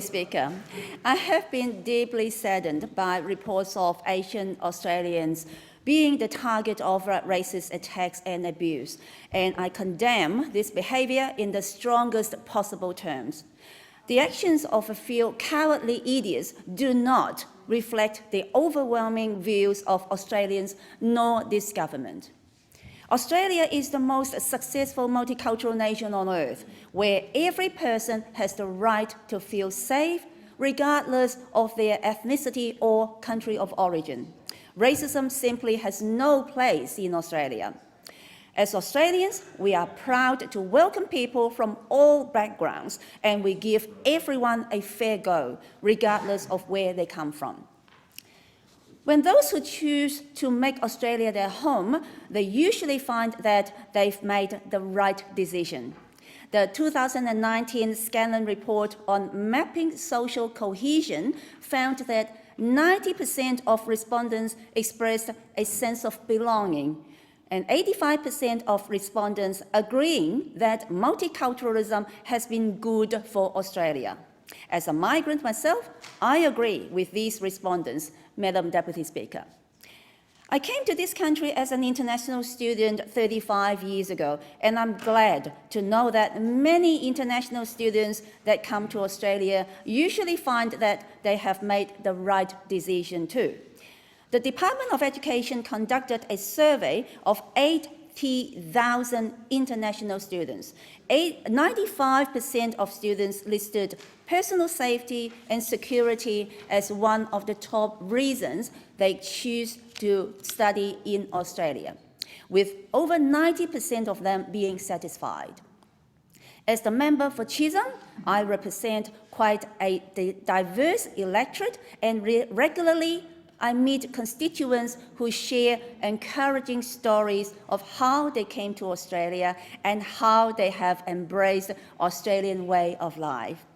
Speaker, I have been deeply saddened by reports of Asian Australians being the target of racist attacks and abuse, and I condemn this behaviour in the strongest possible terms. The actions of a few cowardly idiots do not reflect the overwhelming views of Australians nor this government. Australia is the most successful multicultural nation on earth, where every person has the right to feel safe, regardless of their ethnicity or country of origin. Racism simply has no place in Australia. As Australians, we are proud to welcome people from all backgrounds, and we give everyone a fair go, regardless of where they come from. When those who choose to make Australia their home, they usually find that they've made the right decision. The 2019 Scanlon report on mapping social cohesion found that 90% of respondents expressed a sense of belonging, and 85% of respondents agreeing that multiculturalism has been good for Australia. As a migrant myself, I agree with these respondents, Madam Deputy Speaker. I came to this country as an international student 35 years ago, and I'm glad to know that many international students that come to Australia usually find that they have made the right decision too. The Department of Education conducted a survey of 80,000 international students. 95% of students listed personal safety and security as one of the top reasons they choose to study in Australia, with over 90% of them being satisfied. As the member for Chisholm, I represent quite a diverse electorate, and regularly I meet constituents who share encouraging stories of how they came to Australia and how they have embraced the Australian way of life.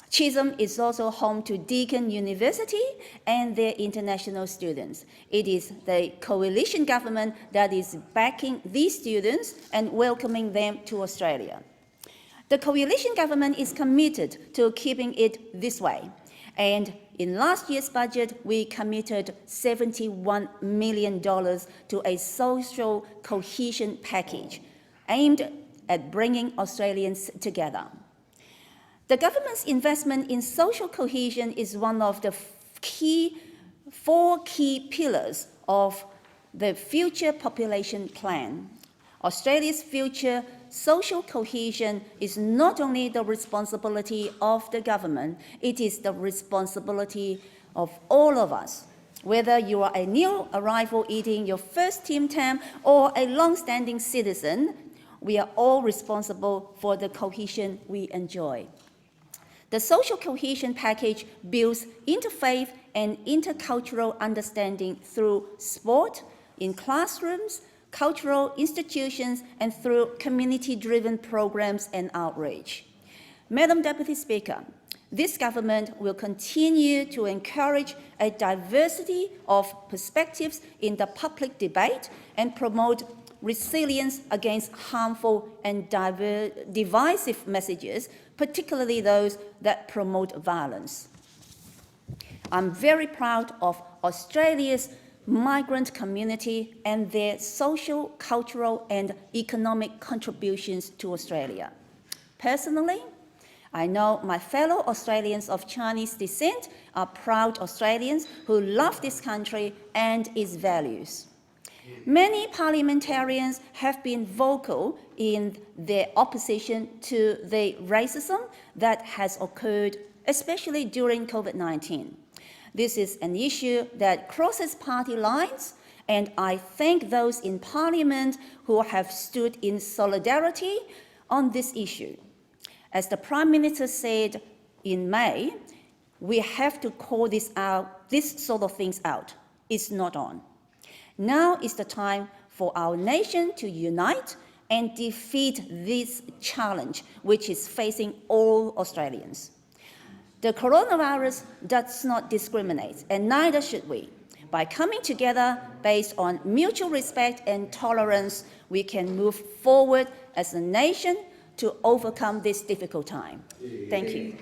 Chisholm is also home to Deakin University and their international students. It is the coalition government that is backing these students and welcoming them to Australia. The coalition government is committed to keeping it this way, and in last year's budget, we committed $71 million to a social cohesion package aimed at bringing Australians together. The government's investment in social cohesion is one of the four key pillars of the future population plan. Australia's future social cohesion is not only the responsibility of the government, it is the responsibility of all of us. Whether you are a new arrival eating your first Tim Tam or a long-standing citizen, we are all responsible for the cohesion we enjoy. The social cohesion package builds interfaith and intercultural understanding through sport, in classrooms, cultural institutions, and through community-driven programs and outreach. Madam Deputy Speaker, this government will continue to encourage a diversity of perspectives in the public debate and promote resilience against harmful and divisive messages, particularly those that promote violence. I'm very proud of Australia's migrant community and their social, cultural, and economic contributions to Australia. Personally, I know my fellow Australians of Chinese descent are proud Australians who love this country and its values. Many parliamentarians have been vocal in their opposition to the racism that has occurred, especially during COVID-19. This is an issue that crosses party lines, and I thank those in Parliament who have stood in solidarity on this issue. As the Prime Minister said in May, we have to call this sort of things out. It's not on. Now is the time for our nation to unite and defeat this challenge, which is facing all Australians. The coronavirus does not discriminate, and neither should we. By coming together based on mutual respect and tolerance, we can move forward as a nation to overcome this difficult time. Thank you.